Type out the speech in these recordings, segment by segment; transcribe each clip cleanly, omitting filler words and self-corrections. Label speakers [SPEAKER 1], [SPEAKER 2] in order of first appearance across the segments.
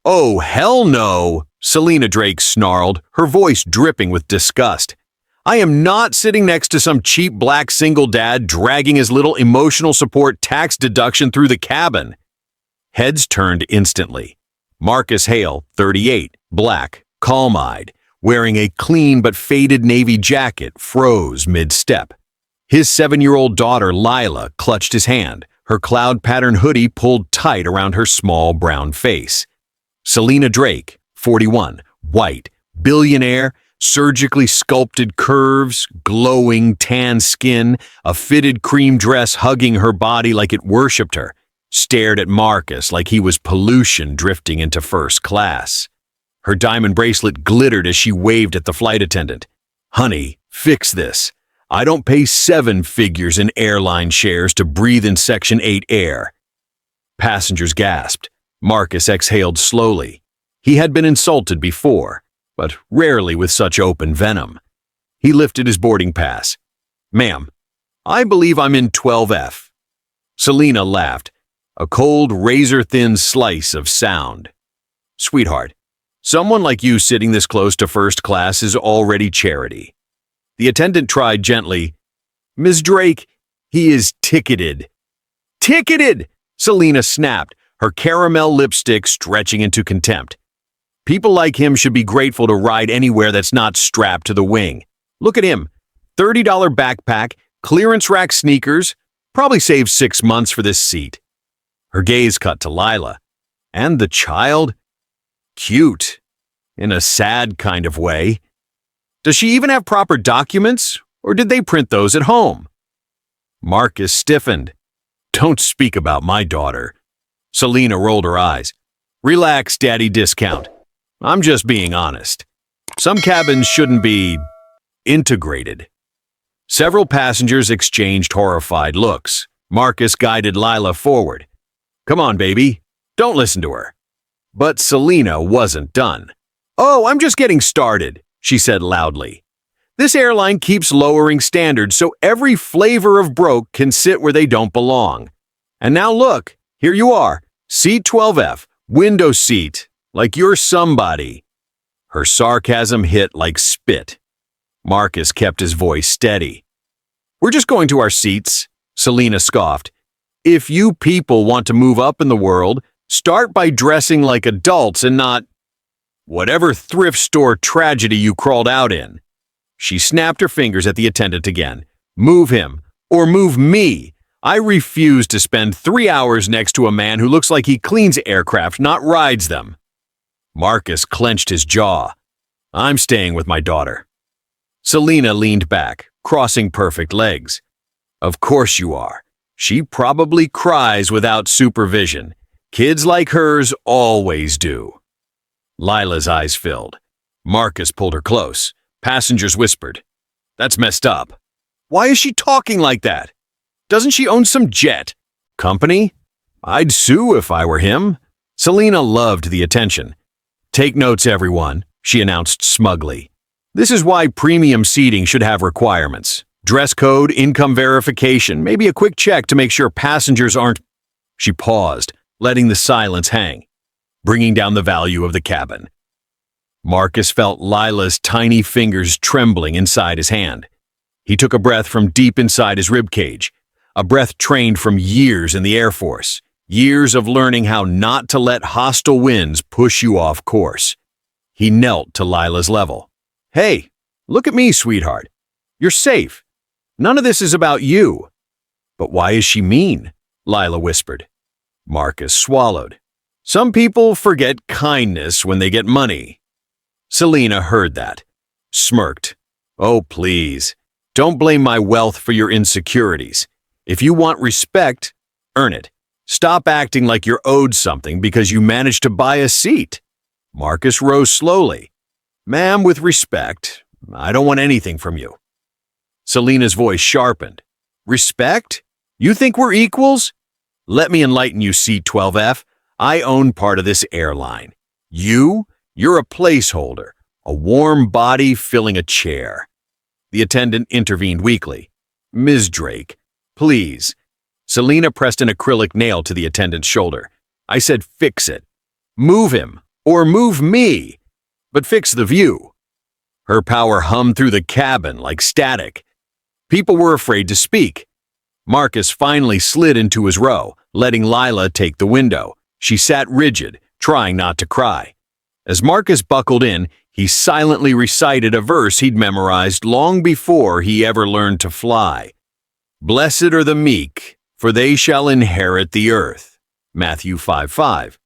[SPEAKER 1] Oh, hell no, Selena Drake snarled, her voice dripping with disgust. I am not sitting next to some cheap black single dad dragging his little emotional support tax deduction through the cabin. Heads turned instantly. Marcus Hale, 38, black, calm-eyed, wearing a clean but faded navy jacket, froze mid-step. His 7-year-old daughter, Lila, clutched his hand, her cloud-pattern hoodie pulled tight around her small brown face. Selena Drake, 41, white, billionaire, surgically sculpted curves, glowing tan skin, a fitted cream dress hugging her body like it worshipped her, stared at Marcus like he was pollution drifting into first class. Her diamond bracelet glittered as she waved at the flight attendant. Honey, fix this. I don't pay 7 figures in airline shares to breathe in Section 8 air. Passengers gasped. Marcus exhaled slowly. He had been insulted before, but rarely with such open venom. He lifted his boarding pass. Ma'am, I believe I'm in 12F. Selena laughed, a cold, razor-thin slice of sound. Sweetheart, someone like you sitting this close to first class is already charity. The attendant tried gently. Ms. Drake, he is ticketed. Ticketed! Selena snapped, her caramel lipstick stretching into contempt. People like him should be grateful to ride anywhere that's not strapped to the wing. Look at him. $30 backpack, clearance rack sneakers, probably saved 6 months for this seat. Her gaze cut to Lila. And the child? Cute. In a sad kind of way. Does she even have proper documents, or did they print those at home? Marcus stiffened. Don't speak about my daughter. Selena rolled her eyes. Relax, daddy discount. I'm just being honest. Some cabins shouldn't be integrated. Several passengers exchanged horrified looks. Marcus guided Lila forward. Come on, baby. Don't listen to her. But Selena wasn't done. Oh, I'm just getting started, she said loudly. This airline keeps lowering standards so every flavor of broke can sit where they don't belong. And now look, here you are, seat 12F, window seat, like you're somebody. Her sarcasm hit like spit. Marcus kept his voice steady. We're just going to our seats, Selena scoffed. If you people want to move up in the world, start by dressing like adults and not whatever thrift store tragedy you crawled out in. She snapped her fingers at the attendant again. Move him, or move me. I refuse to spend 3 hours next to a man who looks like he cleans aircraft, not rides them. Marcus clenched his jaw. I'm staying with my daughter. Selena leaned back, crossing perfect legs. Of course you are. She probably cries without supervision. Kids like hers always do. Lila's eyes filled. Marcus pulled her close. Passengers whispered. That's messed up. Why is she talking like that? Doesn't she own some jet? Company? I'd sue if I were him. Selena loved the attention. Take notes, everyone, she announced smugly. This is why premium seating should have requirements. Dress code, income verification, maybe a quick check to make sure passengers aren't... She paused, letting the silence hang, bringing down the value of the cabin. Marcus felt Lila's tiny fingers trembling inside his hand. He took a breath from deep inside his ribcage, a breath trained from years in the Air Force, years of learning how not to let hostile winds push you off course. He knelt to Lila's level. Hey, look at me, sweetheart. You're safe. None of this is about you. But why is she mean? Lila whispered. Marcus swallowed. Some people forget kindness when they get money. Selena heard that, smirked. Oh, please. Don't blame my wealth for your insecurities. If you want respect, earn it. Stop acting like you're owed something because you managed to buy a seat. Marcus rose slowly. Ma'am, with respect, I don't want anything from you. Selena's voice sharpened. Respect? You think we're equals? Let me enlighten you, Seat 12F. I own part of this airline. You're a placeholder, a warm body filling a chair. The attendant intervened weakly. Ms. Drake, please. Selena pressed an acrylic nail to the attendant's shoulder. I said fix it. Move him, or move me, but fix the view. Her power hummed through the cabin like static. People were afraid to speak. Marcus finally slid into his row, letting Lila take the window. She sat rigid, trying not to cry. As Marcus buckled in, he silently recited a verse he'd memorized long before he ever learned to fly. "Blessed are the meek, for they shall inherit the earth." Matthew 5:5.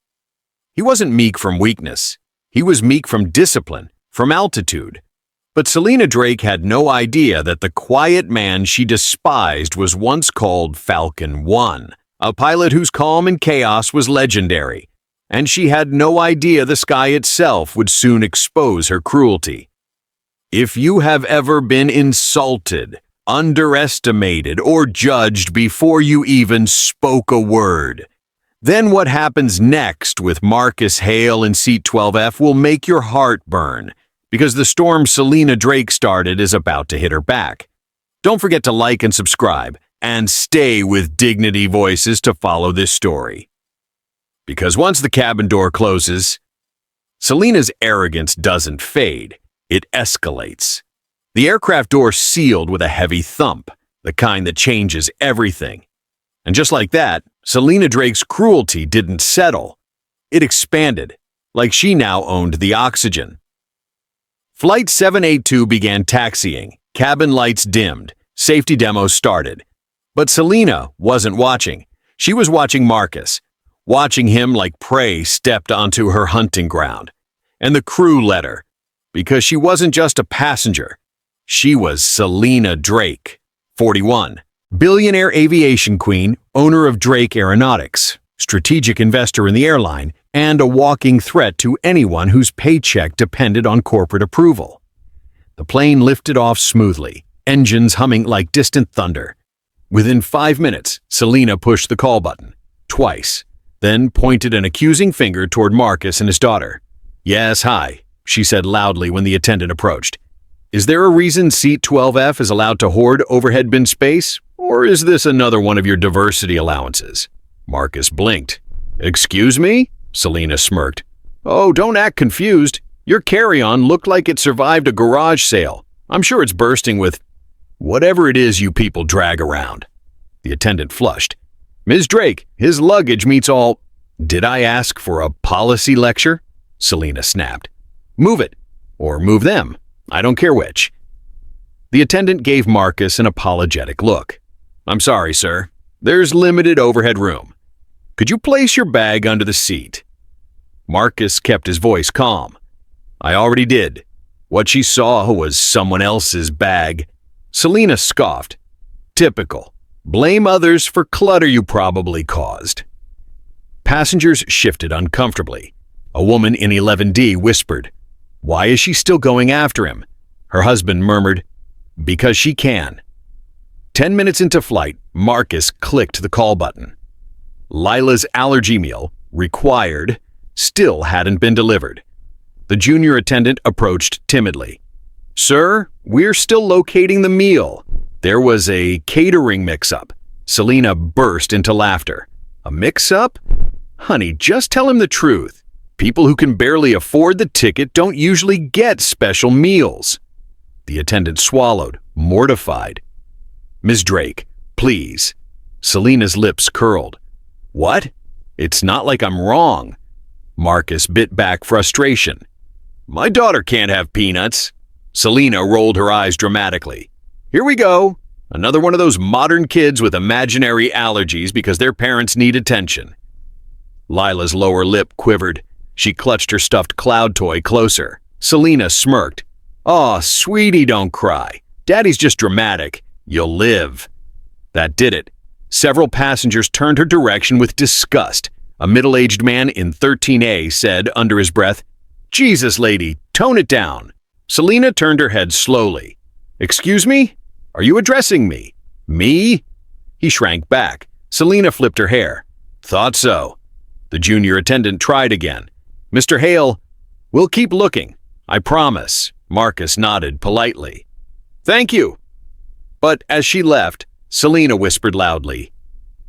[SPEAKER 1] He wasn't meek from weakness. He was meek from discipline, from altitude. But Selena Drake had no idea that the quiet man she despised was once called Falcon 1, a pilot whose calm in chaos was legendary. And she had no idea the sky itself would soon expose her cruelty. If you have ever been insulted, underestimated, or judged before you even spoke a word, then what happens next with Marcus Hale in Seat 12F will make your heart burn, because the storm Selena Drake started is about to hit her back. Don't forget to like and subscribe, and stay with Dignity Voices to follow this story. Because once the cabin door closes, Selena's arrogance doesn't fade, it escalates. The aircraft door sealed with a heavy thump, the kind that changes everything. And just like that, Selena Drake's cruelty didn't settle. It expanded, like she now owned the oxygen. Flight 782 began taxiing, cabin lights dimmed, safety demos started. But Selena wasn't watching. She was watching Marcus, watching him like prey stepped onto her hunting ground. And the crew let her, because she wasn't just a passenger. She was Selena Drake, 41. Billionaire aviation queen, owner of Drake Aeronautics, strategic investor in the airline, and a walking threat to anyone whose paycheck depended on corporate approval. The plane lifted off smoothly, engines humming like distant thunder. Within 5 minutes, Selena pushed the call button, twice, then pointed an accusing finger toward Marcus and his daughter. "Yes, hi," she said loudly when the attendant approached. "Is there a reason Seat 12F is allowed to hoard overhead bin space? Or is this another one of your diversity allowances?" Marcus blinked. "Excuse me?" Selena smirked. "Oh, don't act confused. Your carry-on looked like it survived a garage sale. I'm sure it's bursting with whatever it is you people drag around." The attendant flushed. "Ms. Drake, his luggage meets all—" "Did I ask for a policy lecture?" Selena snapped. "Move it. Or move them. I don't care which." The attendant gave Marcus an apologetic look. "I'm sorry, sir. There's limited overhead room. Could you place your bag under the seat?" Marcus kept his voice calm. "I already did. What she saw was someone else's bag." Selena scoffed. "Typical. Blame others for clutter you probably caused." Passengers shifted uncomfortably. A woman in 11D whispered, "Why is she still going after him?" Her husband murmured, "Because she can." 10 minutes into flight, Marcus clicked the call button. Lila's allergy meal, required, still hadn't been delivered. The junior attendant approached timidly. "Sir, we're still locating the meal. There was a catering mix-up." Selena burst into laughter. "A mix-up? Honey, just tell him the truth. People who can barely afford the ticket don't usually get special meals." The attendant swallowed, mortified. "Ms. Drake, please." Selena's lips curled. "What? It's not like I'm wrong." Marcus bit back frustration. "My daughter can't have peanuts." Selena rolled her eyes dramatically. "Here we go. Another one of those modern kids with imaginary allergies because their parents need attention." Lila's lower lip quivered. She clutched her stuffed cloud toy closer. Selena smirked. "Aw, sweetie, don't cry. Daddy's just dramatic. You'll live." That did it. Several passengers turned her direction with disgust. A middle-aged man in 13A said under his breath, "Jesus, lady, tone it down." Selena turned her head slowly. "Excuse me? Are you addressing me?" "Me?" He shrank back. Selena flipped her hair. "Thought so." The junior attendant tried again. "Mr. Hale, we'll keep looking. I promise." Marcus nodded politely. "Thank you." But as she left, Selena whispered loudly,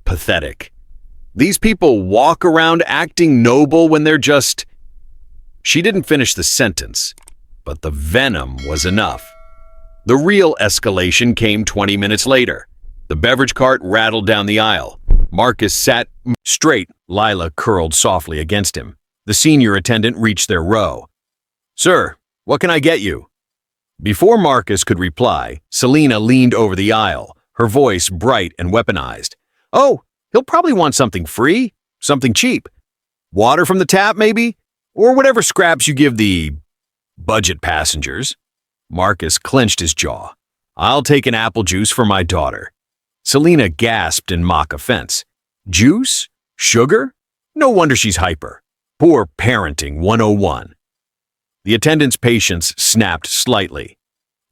[SPEAKER 1] "Pathetic. These people walk around acting noble when they're just She didn't finish the sentence, but the venom was enough. The real escalation came 20 minutes later. The beverage cart rattled down the aisle. Marcus sat straight. Lila curled softly against him. The senior attendant reached their row. "Sir, what can I get you?" Before Marcus could reply, Selena leaned over the aisle, her voice bright and weaponized. "Oh, he'll probably want something free, something cheap. Water from the tap, maybe? Or whatever scraps you give the budget passengers." Marcus clenched his jaw. "I'll take an apple juice for my daughter." Selena gasped in mock offense. "Juice? Sugar? No wonder she's hyper. Poor parenting 101. The attendant's patience snapped slightly.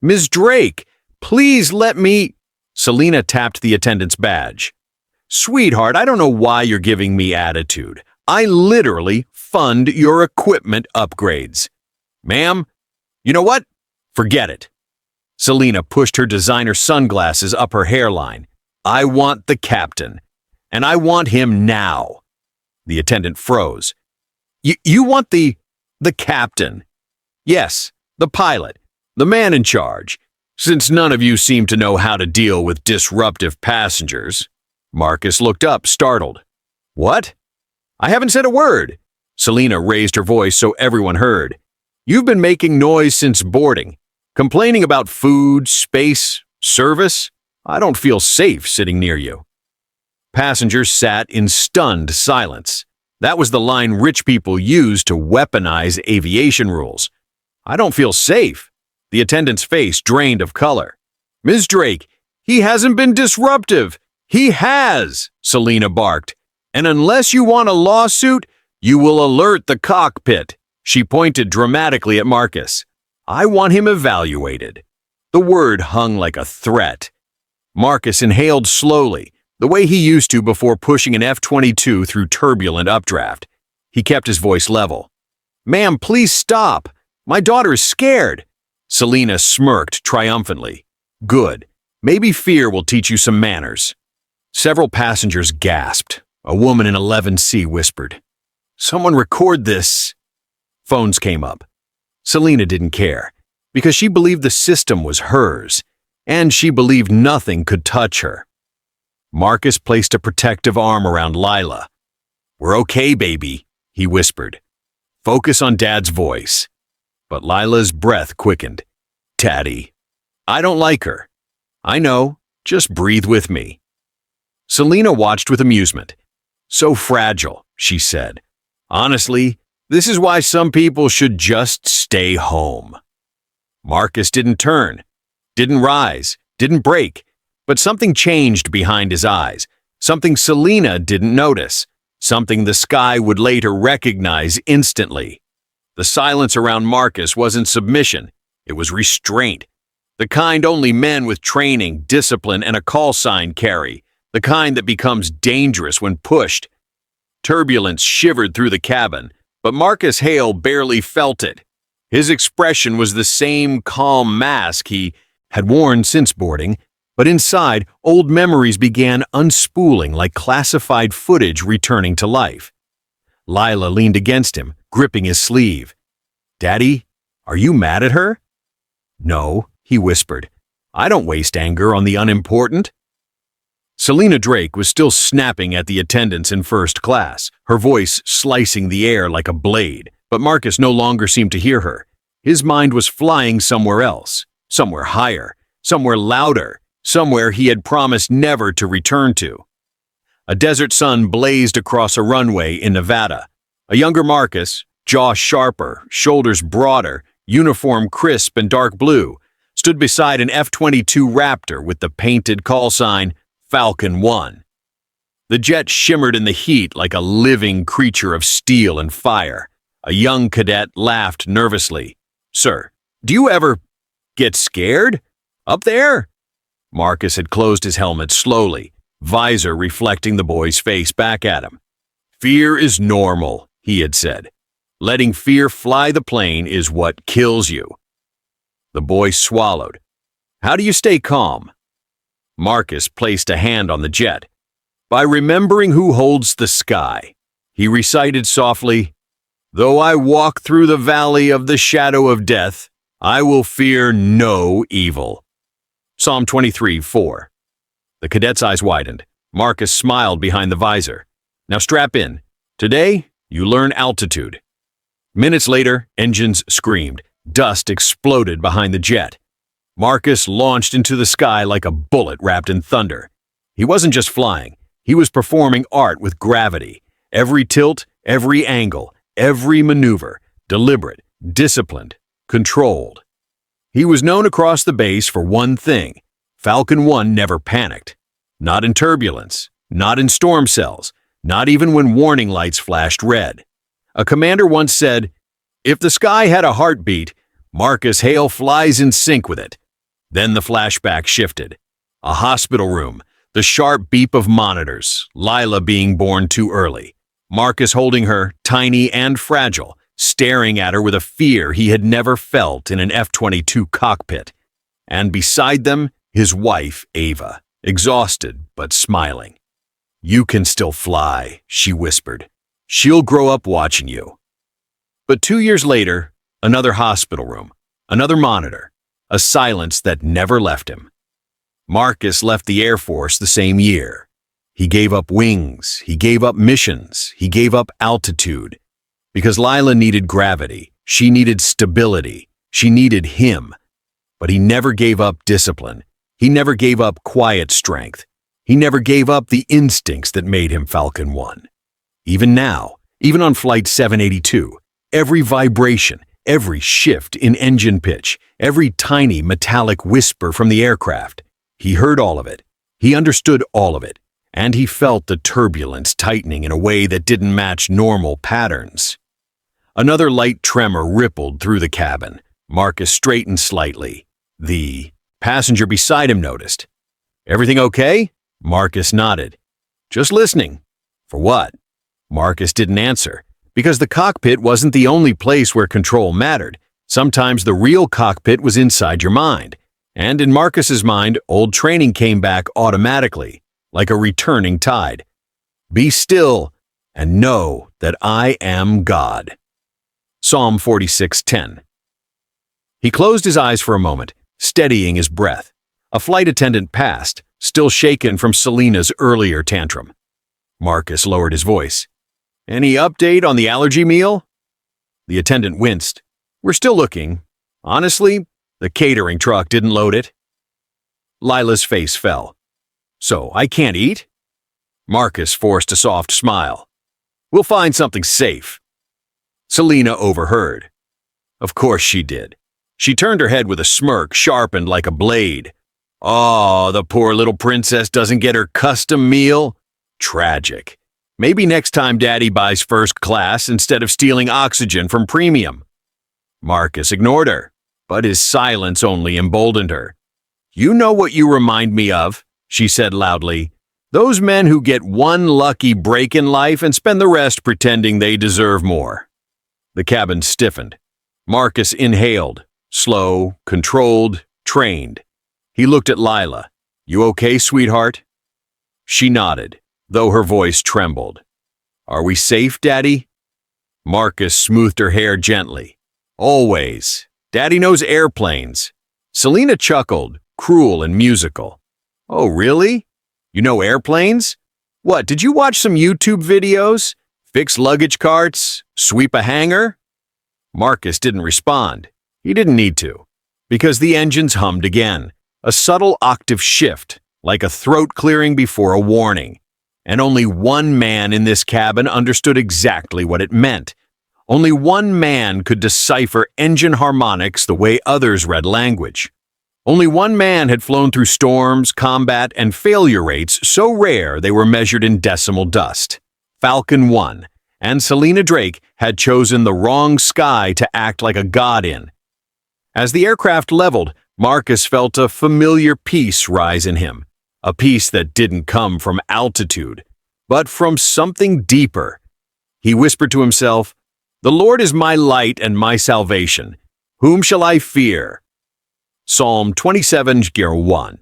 [SPEAKER 1] "Ms. Drake, please let me—" Selena tapped the attendant's badge. "Sweetheart, I don't know why you're giving me attitude. I literally fund your equipment upgrades." "Ma'am, you know what? Forget it." Selena pushed her designer sunglasses up her hairline. "I want the captain, and I want him now." The attendant froze. You want the captain?" "Yes, the pilot, the man in charge, since none of you seem to know how to deal with disruptive passengers." Marcus looked up, startled. "What? I haven't said a word." Selena raised her voice so everyone heard. "You've been making noise since boarding, complaining about food, space, service. I don't feel safe sitting near you." Passengers sat in stunned silence. That was the line rich people use to weaponize aviation rules. "I don't feel safe." The attendant's face drained of color. "Ms. Drake, he hasn't been disruptive." "He has," Selena barked. "And unless you want a lawsuit, you will alert the cockpit." She pointed dramatically at Marcus. "I want him evaluated." The word hung like a threat. Marcus inhaled slowly, the way he used to before pushing an F-22 through turbulent updraft. He kept his voice level. "Ma'am, please stop. My daughter is scared." Selena smirked triumphantly. "Good. Maybe fear will teach you some manners." Several passengers gasped. A woman in 11C whispered, "Someone record this." Phones came up. Selena didn't care, because she believed the system was hers, and she believed nothing could touch her. Marcus placed a protective arm around Lila. "We're okay, baby," he whispered. "Focus on Dad's voice." But Lila's breath quickened. "Daddy, I don't like her." "I know, just breathe with me." Selena watched with amusement. "So fragile," she said. "Honestly, this is why some people should just stay home." Marcus didn't turn, didn't rise, didn't break, but something changed behind his eyes, something Selena didn't notice, something the sky would later recognize instantly. The silence around Marcus wasn't submission, it was restraint. The kind only men with training, discipline, and a call sign carry, the kind that becomes dangerous when pushed. Turbulence shivered through the cabin, but Marcus Hale barely felt it. His expression was the same calm mask he had worn since boarding, but inside, old memories began unspooling like classified footage returning to life. Lila leaned against him, gripping his sleeve. "Daddy, are you mad at her?" "No," he whispered. "I don't waste anger on the unimportant." Selena Drake was still snapping at the attendants in first class, her voice slicing the air like a blade, but Marcus no longer seemed to hear her. His mind was flying somewhere else, somewhere higher, somewhere louder, somewhere he had promised never to return to. A desert sun blazed across a runway in Nevada. A younger Marcus, jaw sharper, shoulders broader, uniform crisp and dark blue, stood beside an F-22 Raptor with the painted call sign Falcon 1. The jet shimmered in the heat like a living creature of steel and fire. A young cadet laughed nervously. "Sir, do you ever get scared? Up there?" Marcus had closed his helmet slowly, visor reflecting the boy's face back at him. "Fear is normal," he had said. "Letting fear fly the plane is what kills you." The boy swallowed. "How do you stay calm?" Marcus placed a hand on the jet. "By remembering who holds the sky." He recited softly, Though I walk through the valley of the shadow of death, I will fear no evil. Psalm 23:4. The cadet's eyes widened. Marcus smiled behind the visor. Now strap in. Today, you learn altitude. Minutes later, engines screamed. Dust exploded behind the jet. Marcus launched into the sky like a bullet wrapped in thunder. He wasn't just flying. He was performing art with gravity. Every tilt, every angle, every maneuver, deliberate, disciplined, controlled. He was known across the base for one thing. Falcon 1 never panicked. Not in turbulence, not in storm cells, not even when warning lights flashed red. A commander once said, "If the sky had a heartbeat, Marcus Hale flies in sync with it." Then the flashback shifted. A hospital room, the sharp beep of monitors, Lila being born too early. Marcus holding her, tiny and fragile, staring at her with a fear he had never felt in an F-22 cockpit. And beside them, his wife, Ava, exhausted but smiling. "You can still fly," she whispered. "She'll grow up watching you." But 2 years later, another hospital room, another monitor, a silence that never left him. Marcus left the Air Force the same year. He gave up wings, he gave up missions, he gave up altitude. Because Lila needed gravity, she needed stability, she needed him. But he never gave up discipline. He never gave up quiet strength. He never gave up the instincts that made him Falcon 1. Even now, even on Flight 782, every vibration, every shift in engine pitch, every tiny metallic whisper from the aircraft, he heard all of it. He understood all of it. And he felt the turbulence tightening in a way that didn't match normal patterns. Another light tremor rippled through the cabin. Marcus straightened slightly. The passenger beside him noticed. "Everything okay?" Marcus nodded. "Just listening." "For what?" Marcus didn't answer, because the cockpit wasn't the only place where control mattered. Sometimes the real cockpit was inside your mind. And in Marcus's mind, old training came back automatically, like a returning tide. "Be still and know that I am God." Psalm 46:10. He closed his eyes for a moment, steadying his breath. A flight attendant passed, still shaken from Selena's earlier tantrum. Marcus lowered his voice. "Any update on the allergy meal?" The attendant winced. "We're still looking. Honestly, the catering truck didn't load it." Lila's face fell. "So I can't eat?" Marcus forced a soft smile. "We'll find something safe." Selena overheard. Of course she did. She turned her head with a smirk sharpened like a blade. "Oh, the poor little princess doesn't get her custom meal? Tragic. Maybe next time Daddy buys first class instead of stealing oxygen from premium." Marcus ignored her, but his silence only emboldened her. "You know what you remind me of," she said loudly. "Those men who get one lucky break in life and spend the rest pretending they deserve more." The cabin stiffened. Marcus inhaled, slow, controlled, trained. He looked at Lila. "You okay, sweetheart?" She nodded, though her voice trembled. "Are we safe, Daddy?" Marcus smoothed her hair gently. "Always. Daddy knows airplanes." Selena chuckled, cruel and musical. "Oh, really? You know airplanes? What, did you watch some YouTube videos? Fix luggage carts? Sweep a hangar?" Marcus didn't respond. He didn't need to, because the engines hummed again, a subtle octave shift, like a throat clearing before a warning. And only one man in this cabin understood exactly what it meant. Only one man could decipher engine harmonics the way others read language. Only one man had flown through storms, combat, and failure rates so rare they were measured in decimal dust. Falcon 1, and Selena Drake had chosen the wrong sky to act like a god in. As the aircraft leveled, Marcus felt a familiar peace rise in him, a peace that didn't come from altitude, but from something deeper. He whispered to himself, "The Lord is my light and my salvation. Whom shall I fear?" Psalm 27:1.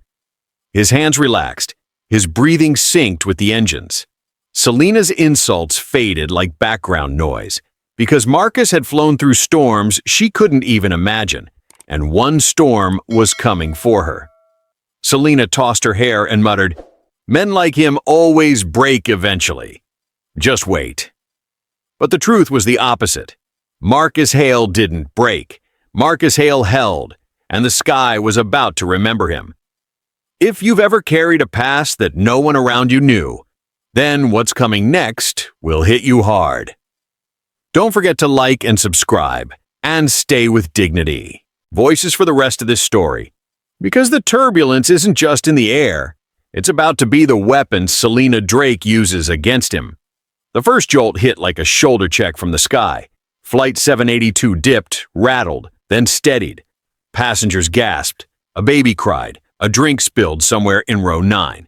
[SPEAKER 1] His hands relaxed, his breathing synced with the engines. Selena's insults faded like background noise. because Marcus had flown through storms she couldn't even imagine, and one storm was coming for her. Selena tossed her hair and muttered, "Men like him always break eventually. Just wait." But the truth was the opposite. Marcus Hale didn't break. Marcus Hale held, and the sky was about to remember him. If you've ever carried a past that no one around you knew, then what's coming next will hit you hard. Don't forget to like and subscribe, and stay with dignity. Voices for the rest of this story. Because the turbulence isn't just in the air, it's about to be the weapon Selena Drake uses against him. The first jolt hit like a shoulder check from the sky. Flight 782 dipped, rattled, then steadied. Passengers gasped. A baby cried. A drink spilled somewhere in row 9.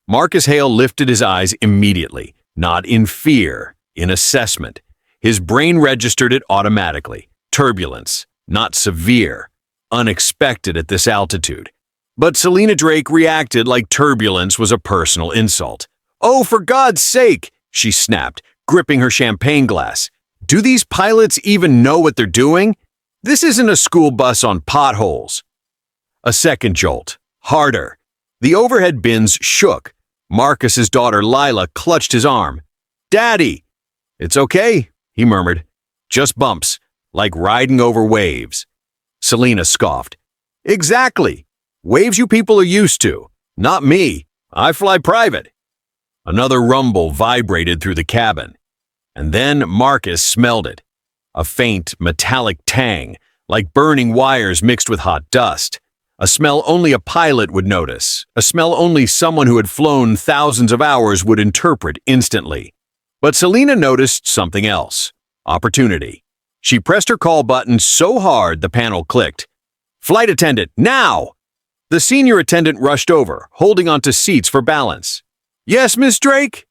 [SPEAKER 1] Marcus Hale lifted his eyes immediately, not in fear, in assessment. His brain registered it automatically. Turbulence, not severe, unexpected at this altitude. But Selena Drake reacted like turbulence was a personal insult. "Oh, for God's sake!" she snapped, gripping her champagne glass. "Do these pilots even know what they're doing? This isn't a school bus on potholes." A second jolt, harder. The overhead bins shook. Marcus's daughter Lila clutched his arm. "Daddy!" "It's okay," he murmured. "Just bumps, like riding over waves." Selena scoffed. "Exactly. Waves you people are used to. Not me. I fly private." Another rumble vibrated through the cabin. And then Marcus smelled it. A faint, metallic tang, like burning wires mixed with hot dust. A smell only a pilot would notice. A smell only someone who had flown thousands of hours would interpret instantly. But Selena noticed something else. Opportunity. She pressed her call button so hard the panel clicked. "Flight attendant, now!" The senior attendant rushed over, holding onto seats for balance. "Yes, Miss Drake?"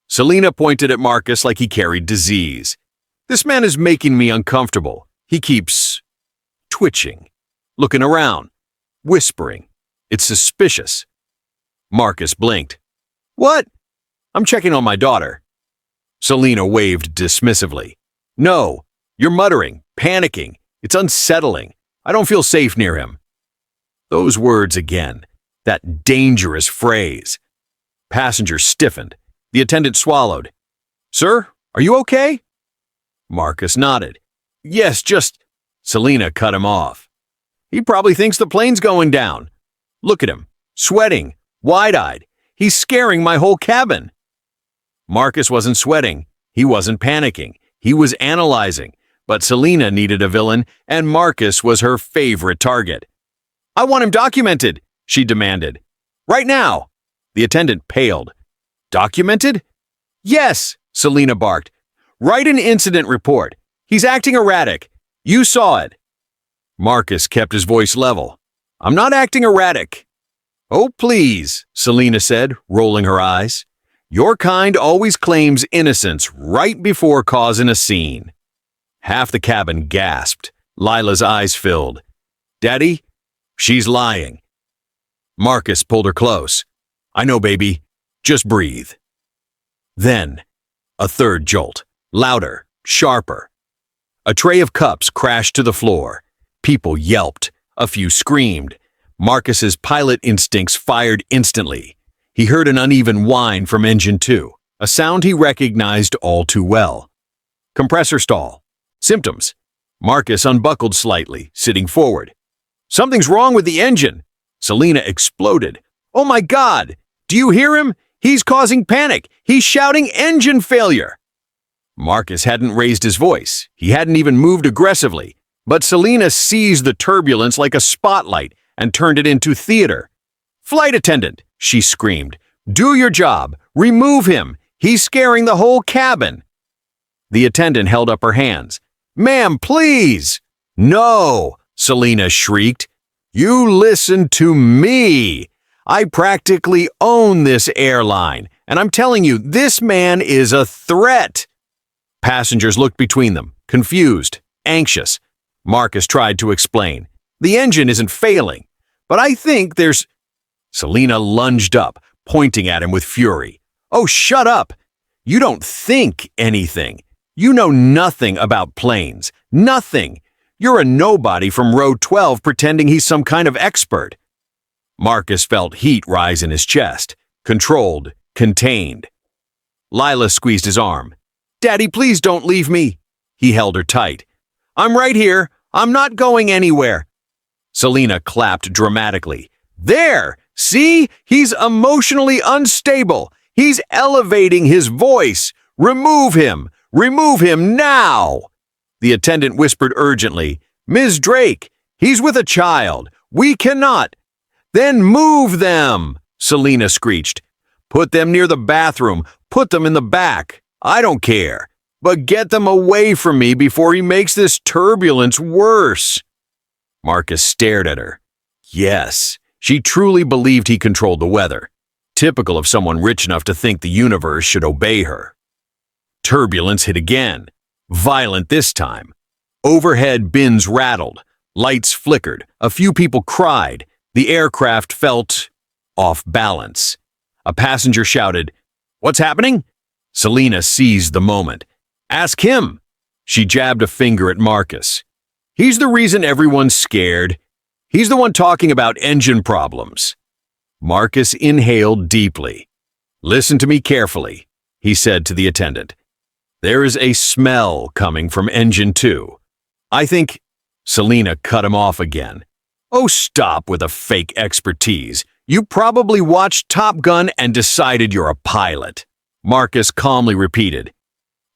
[SPEAKER 1] Selena pointed at Marcus like he carried disease. "This man is making me uncomfortable. He keeps twitching, looking around, whispering. It's suspicious." Marcus blinked. "What?" "I'm checking on my daughter." Selena waved dismissively. "No, you're muttering, panicking. It's unsettling. I don't feel safe near him." Those words again, that dangerous phrase. Passengers stiffened. The attendant swallowed. "Sir, are you okay?" Marcus nodded. "Yes, just—" Selena cut him off. "He probably thinks the plane's going down. Look at him, sweating, wide-eyed. He's scaring my whole cabin." Marcus wasn't sweating. He wasn't panicking. He was analyzing. But Selena needed a villain, and Marcus was her favorite target. "I want him documented," she demanded. "Right now." The attendant paled. "Documented?" "Yes," Selena barked. "Write an incident report. He's acting erratic. You saw it." Marcus kept his voice level. "I'm not acting erratic." "Oh, please," Selena said, rolling her eyes. "Your kind always claims innocence right before causing a scene." Half the cabin gasped. Lila's eyes filled. "Daddy, she's lying." Marcus pulled her close. "I know, baby. Just breathe." Then, a third jolt, louder, sharper. A tray of cups crashed to the floor. People yelped. A few screamed. Marcus's pilot instincts fired instantly. He heard an uneven whine from engine 2, a sound he recognized all too well. Compressor stall. Symptoms. Marcus unbuckled slightly, sitting forward. "Something's wrong with the engine." Selena exploded. "Oh my God! Do you hear him? He's causing panic. He's shouting engine failure." Marcus hadn't raised his voice. He hadn't even moved aggressively. But Selena seized the turbulence like a spotlight and turned it into theater. "Flight attendant," she screamed. "Do your job. Remove him. He's scaring the whole cabin." The attendant held up her hands. "Ma'am, please." "No," Selena shrieked. "You listen to me. I practically own this airline, and I'm telling you, this man is a threat." Passengers looked between them, confused, anxious. Marcus tried to explain. "The engine isn't failing, but I think there's—" Selena lunged up, pointing at him with fury. "Oh, shut up! You don't think anything. You know nothing about planes. Nothing. You're a nobody from row 12 pretending he's some kind of expert. Marcus felt heat rise in his chest. Controlled, contained. Lila squeezed his arm. Daddy, please don't leave me. He held her tight. I'm right here. I'm not going anywhere. Selena clapped dramatically. There! See? He's emotionally unstable. He's elevating his voice. Remove him! Remove him now! The attendant whispered urgently. Ms. Drake, he's with a child. We cannot. Then move them, Selena screeched. Put them near the bathroom. Put them in the back. I don't care. But get them away from me before he makes this turbulence worse. Marcus stared at her. Yes, she truly believed he controlled the weather. Typical of someone rich enough to think the universe should obey her. Turbulence hit again. Violent this time. Overhead bins rattled. Lights flickered. A few people cried. The aircraft felt off balance. A passenger shouted, What's happening? Selena seized the moment. Ask him. She jabbed a finger at Marcus. He's the reason everyone's scared. He's the one talking about engine problems. Marcus inhaled deeply. Listen to me carefully, he said to the attendant. There is a smell coming from engine 2. I think... Selena cut him off again. Oh, stop with a fake expertise. You probably watched Top Gun and decided you're a pilot. Marcus calmly repeated.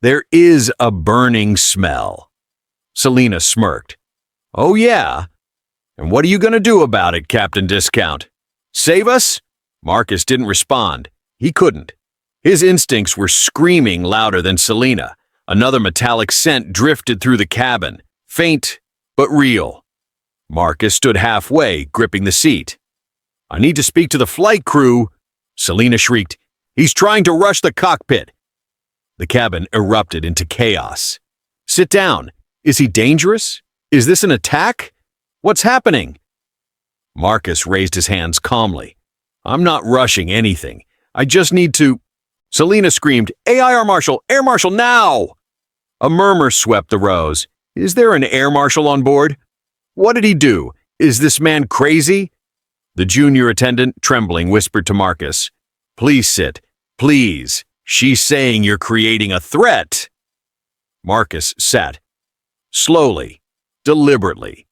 [SPEAKER 1] There is a burning smell. Selena smirked. Oh, yeah? And what are you going to do about it, Captain Discount? Save us? Marcus didn't respond. He couldn't. His instincts were screaming louder than Selena. Another metallic scent drifted through the cabin, faint but real. Marcus stood halfway, gripping the seat. I need to speak to the flight crew, Selena shrieked. He's trying to rush the cockpit. The cabin erupted into chaos. Sit down. Is he dangerous? Is this an attack? What's happening? Marcus raised his hands calmly. I'm not rushing anything. I just need to... Selena screamed, Air Marshal! Air Marshal, now! A murmur swept the rows. Is there an air marshal on board? What did he do? Is this man crazy? The junior attendant, trembling, whispered to Marcus, Please sit. Please. She's saying you're creating a threat. Marcus sat. Slowly, deliberately,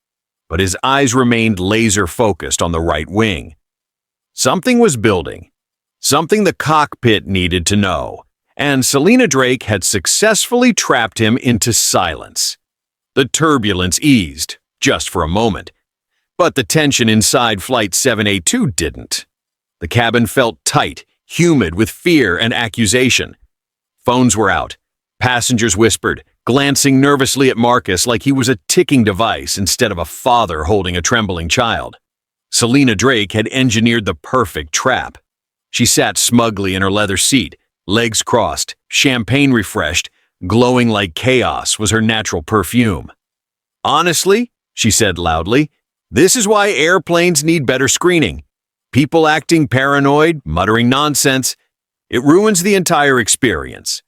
[SPEAKER 1] but his eyes remained laser-focused on the right wing. Something was building. Something the cockpit needed to know, and Selena Drake had successfully trapped him into silence. The turbulence eased, just for a moment, but the tension inside Flight 782 didn't. The cabin felt tight, humid with fear and accusation. Phones were out. Passengers whispered, glancing nervously at Marcus like he was a ticking device instead of a father holding a trembling child. Selena Drake had engineered the perfect trap. She sat smugly in her leather seat, legs crossed, champagne refreshed, glowing like chaos was her natural perfume. Honestly, she said loudly, this is why airplanes need better screening. People acting paranoid, muttering nonsense, it ruins the entire experience.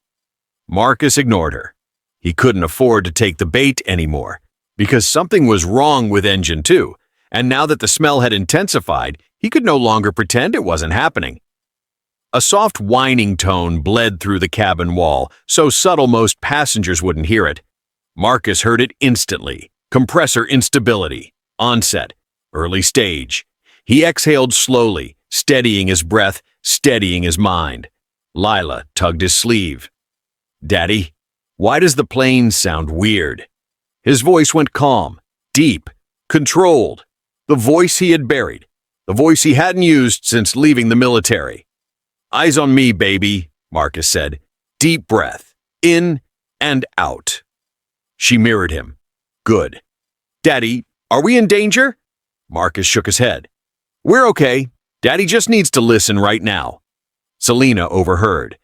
[SPEAKER 1] Marcus ignored her. He couldn't afford to take the bait anymore, because something was wrong with Engine 2, and now that the smell had intensified, he could no longer pretend it wasn't happening. A soft whining tone bled through the cabin wall, so subtle most passengers wouldn't hear it. Marcus heard it instantly. Compressor instability. Onset. Early stage. He exhaled slowly, steadying his breath, steadying his mind. Lila tugged his sleeve. Daddy, why does the plane sound weird? His voice went calm, deep, controlled. The voice he had buried. The voice he hadn't used since leaving the military. Eyes on me, baby, Marcus said. Deep breath. In and out. She mirrored him. Good. Daddy, are we in danger? Marcus shook his head. We're okay. Daddy just needs to listen right now. Selena overheard.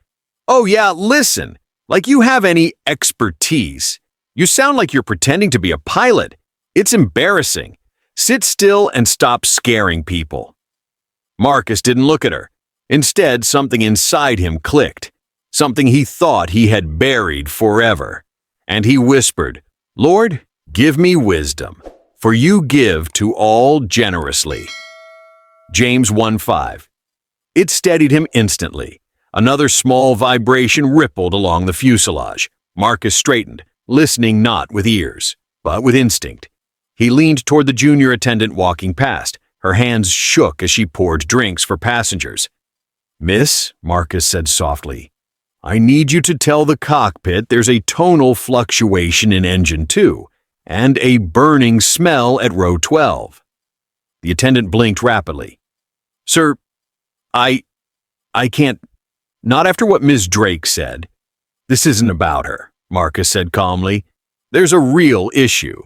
[SPEAKER 1] Oh yeah, listen. Like you have any expertise. You sound like you're pretending to be a pilot. It's embarrassing. Sit still and stop scaring people. Marcus didn't look at her. Instead, something inside him clicked. Something he thought he had buried forever. And he whispered, "Lord, give me wisdom, for you give to all generously." James 1:5. It steadied him instantly. Another small vibration rippled along the fuselage. Marcus straightened, listening not with ears, but with instinct. He leaned toward the junior attendant walking past. Her hands shook as she poured drinks for passengers. "Miss," Marcus said softly, "I need you to tell the cockpit there's a tonal fluctuation in engine 2 and a burning smell at row 12. The attendant blinked rapidly. "Sir, I can't, not after what Ms. Drake said." "This isn't about her," Marcus said calmly. "There's a real issue.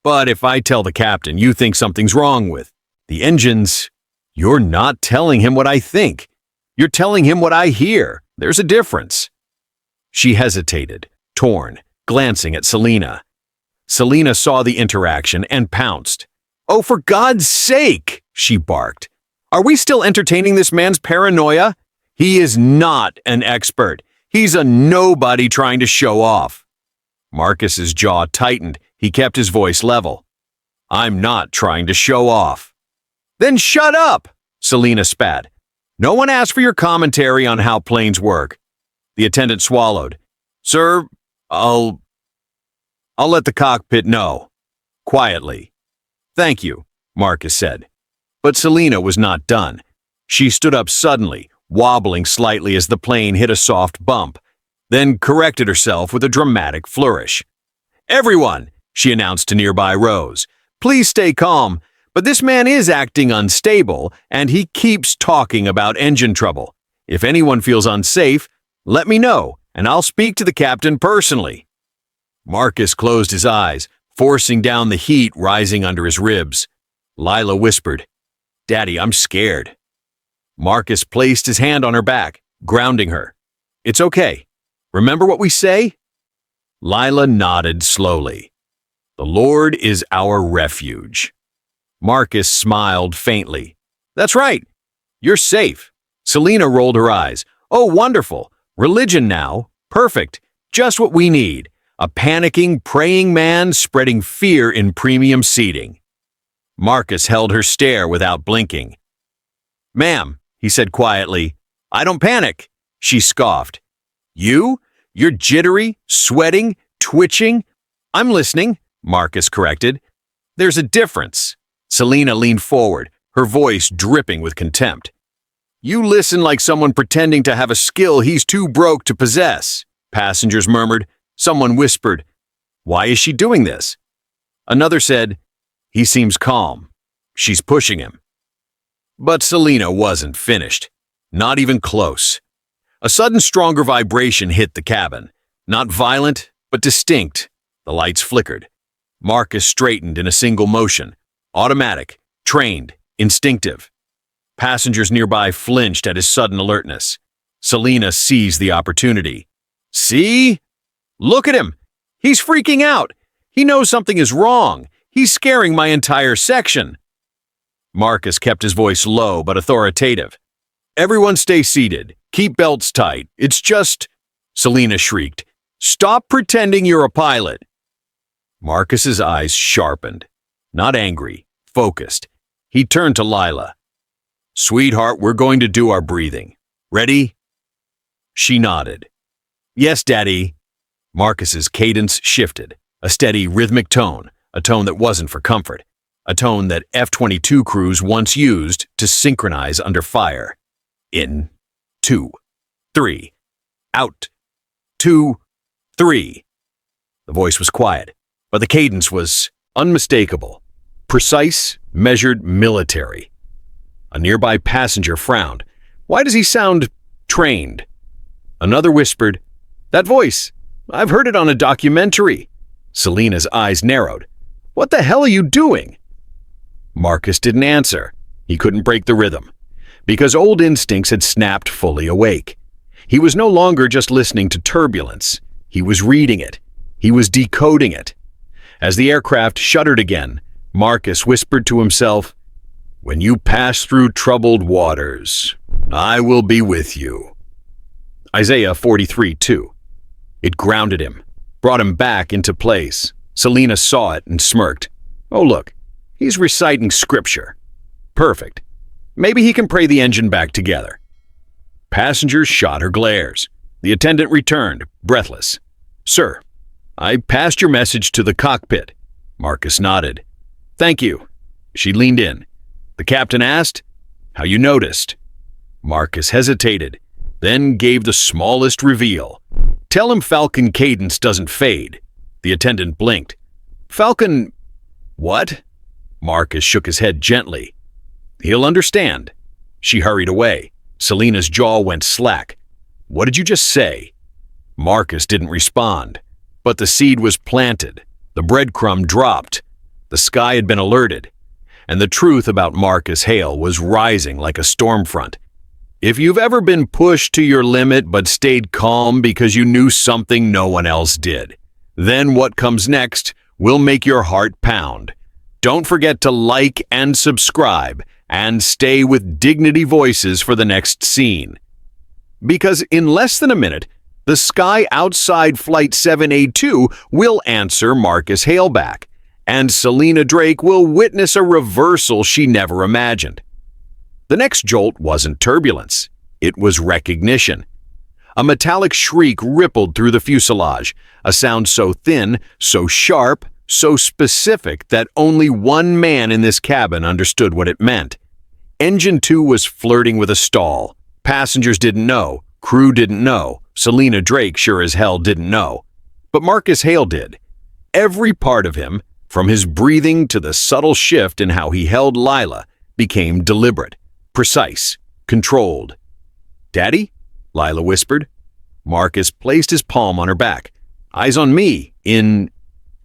[SPEAKER 1] But if I tell the captain you think something's wrong with the engines, you're not telling him what I think. You're telling him what I hear. There's a difference." She hesitated, torn, glancing at Selena. Selena saw the interaction and pounced. "Oh, for God's sake!" she barked. "Are we still entertaining this man's paranoia? He is not an expert. He's a nobody trying to show off." Marcus's jaw tightened. He kept his voice level. "I'm not trying to show off." "Then shut up!" Selena spat. "No one asked for your commentary on how planes work." The attendant swallowed. "Sir, I'll let the cockpit know." Quietly. "Thank you," Marcus said. But Selena was not done. She stood up suddenly, wobbling slightly as the plane hit a soft bump, then corrected herself with a dramatic flourish. "Everyone," she announced to nearby rows, "please stay calm, but this man is acting unstable, and he keeps talking about engine trouble. If anyone feels unsafe, let me know, and I'll speak to the captain personally." Marcus closed his eyes, forcing down the heat rising under his ribs. Lila whispered, "Daddy, I'm scared." Marcus placed his hand on her back, grounding her. "It's okay. Remember what we say?" Lila nodded slowly. "The Lord is our refuge." Marcus smiled faintly. "That's right. You're safe." Selena rolled her eyes. "Oh, wonderful. Religion now. Perfect. Just what we need. A panicking, praying man spreading fear in premium seating." Marcus held her stare without blinking. "Ma'am," he said quietly, "I don't panic." She scoffed. "You? You're jittery, sweating, twitching?" "I'm listening," Marcus corrected. "There's a difference." Selena leaned forward, her voice dripping with contempt. "You listen like someone pretending to have a skill he's too broke to possess." Passengers murmured. Someone whispered, "Why is she doing this?" Another said, "He seems calm. She's pushing him." But Selena wasn't finished. Not even close. A sudden stronger vibration hit the cabin. Not violent, but distinct. The lights flickered. Marcus straightened in a single motion. Automatic, trained, instinctive. Passengers nearby flinched at his sudden alertness. Selena seized the opportunity. "See? Look at him! He's freaking out! He knows something is wrong! He's scaring my entire section!" Marcus kept his voice low but authoritative. "Everyone stay seated. Keep belts tight. It's just—" Selena shrieked. "Stop pretending you're a pilot!" Marcus's eyes sharpened. Not angry, focused. He turned to Lila. "Sweetheart, we're going to do our breathing. Ready?" She nodded. "Yes, Daddy." Marcus's cadence shifted. A steady, rhythmic tone, a tone that wasn't for comfort. A tone that F-22 crews once used to synchronize under fire. In, 2, 3. Out, 2, 3. The voice was quiet, but the cadence was unmistakable. Precise, measured, military. A nearby passenger frowned. "Why does he sound trained?" Another whispered, "That voice. I've heard it on a documentary." Selena's eyes narrowed. "What the hell are you doing?" Marcus didn't answer. He couldn't break the rhythm, because old instincts had snapped fully awake. He was no longer just listening to turbulence. He was reading it. He was decoding it. As the aircraft shuddered again, Marcus whispered to himself, "When you pass through troubled waters, I will be with you." Isaiah 43:2. It grounded him. brought him back into place. Selena saw it and smirked. Oh, look, he's reciting scripture. Perfect. Maybe he can pray the engine back together. Passengers shot her glares. The attendant returned, breathless. Sir, I passed your message to the cockpit. Marcus nodded. Thank you. She leaned in. The captain asked, how you noticed? Marcus hesitated, then gave the smallest reveal. Tell him Falcon cadence doesn't fade. The attendant blinked. Falcon... what? Marcus shook his head gently. He'll understand. She hurried away. Selena's jaw went slack. What did you just say? Marcus didn't respond. But the seed was planted. The breadcrumb dropped. The sky had been alerted. And the truth about Marcus Hale was rising like a storm front. If you've ever been pushed to your limit but stayed calm because you knew something no one else did, then what comes next will make your heart pound. Don't forget to like and subscribe and stay with Dignity Voices for the next scene. Because in less than a minute, the sky outside Flight 782 will answer Marcus Hale back, and Selena Drake will witness a reversal she never imagined. The next jolt wasn't turbulence. It was recognition. A metallic shriek rippled through the fuselage, a sound so thin, so sharp, so specific that only one man in this cabin understood what it meant. Engine 2 was flirting with a stall. Passengers didn't know. Crew didn't know. Selena Drake sure as hell didn't know. But Marcus Hale did. Every part of him, from his breathing to the subtle shift in how he held Lila, became deliberate, precise, controlled. Daddy? Lila whispered. Marcus placed his palm on her back. Eyes on me, in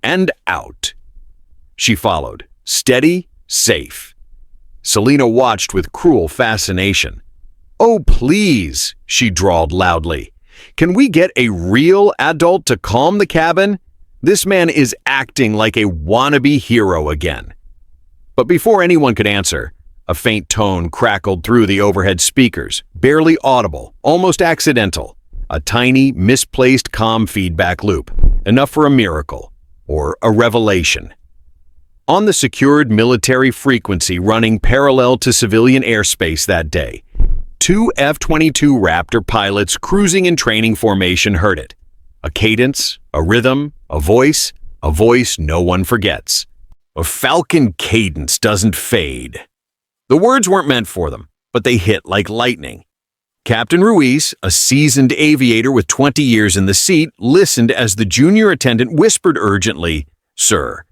[SPEAKER 1] and out. She followed, steady, safe. Selena watched with cruel fascination. Oh, please, she drawled loudly. Can we get a real adult to calm the cabin? This man is acting like a wannabe hero again. But before anyone could answer, a faint tone crackled through the overhead speakers, barely audible, almost accidental. A tiny, misplaced comm feedback loop, enough for a miracle, or a revelation. On the secured military frequency running parallel to civilian airspace that day, 2 F-22 Raptor pilots cruising in training formation heard it. A cadence, a rhythm, a voice no one forgets. A Falcon cadence doesn't fade. The words weren't meant for them, but they hit like lightning. Captain Ruiz, a seasoned aviator with 20 years in the seat, listened as the junior attendant whispered urgently, Sir,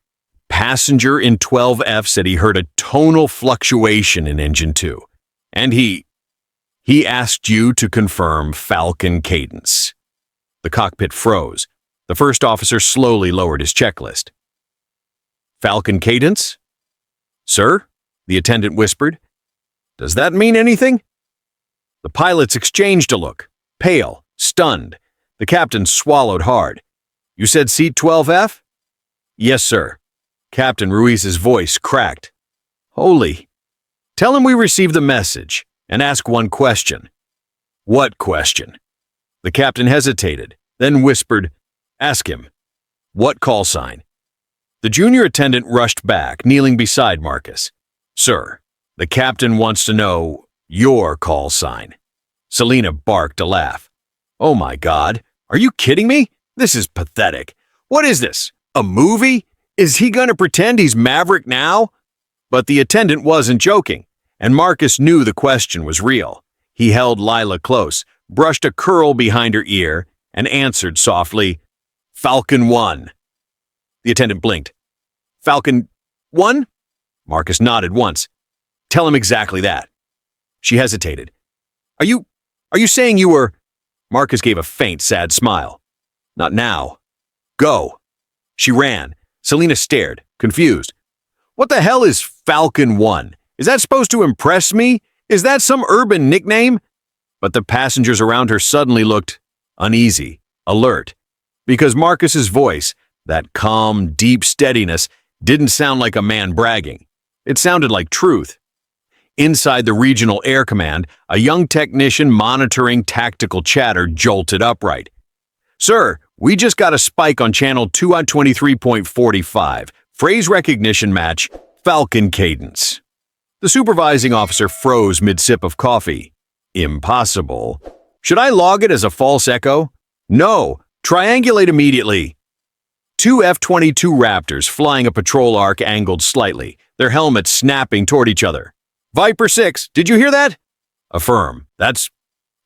[SPEAKER 1] passenger in 12F said he heard a tonal fluctuation in Engine 2, and he asked you to confirm Falcon cadence. The cockpit froze. The first officer slowly lowered his checklist. Falcon cadence? Sir? The attendant whispered. Does that mean anything? The pilots exchanged a look, pale, stunned. The captain swallowed hard. You said seat 12F? Yes, sir. Captain Ruiz's voice cracked. Holy. Tell him we received the message and ask one question. What question? The captain hesitated, then whispered, Ask him. What call sign? The junior attendant rushed back, kneeling beside Marcus. Sir, the captain wants to know your call sign. Selena barked a laugh. Oh my God, are you kidding me? This is pathetic. What is this? A movie? Is he gonna pretend he's Maverick now? But the attendant wasn't joking, and Marcus knew the question was real. He held Lila close, brushed a curl behind her ear, and answered softly, Falcon 1. The attendant blinked. Falcon 1? Marcus nodded once. Tell him exactly that. She hesitated. Are you saying you were... Marcus gave a faint, sad smile. Not now. Go. She ran. Selena stared, confused. What the hell is Falcon 1? Is that supposed to impress me? Is that some urban nickname? But the passengers around her suddenly looked uneasy, alert, because Marcus's voice, that calm, deep steadiness, didn't sound like a man bragging. It sounded like truth. Inside the Regional Air Command, a young technician monitoring tactical chatter jolted upright. Sir, we just got a spike on channel 223.45. Phrase recognition match, Falcon cadence. The supervising officer froze mid-sip of coffee. Impossible. Should I log it as a false echo? No. Triangulate immediately. Two F-22 Raptors flying a patrol arc angled slightly, their helmets snapping toward each other. Viper 6, did you hear that? Affirm. That's...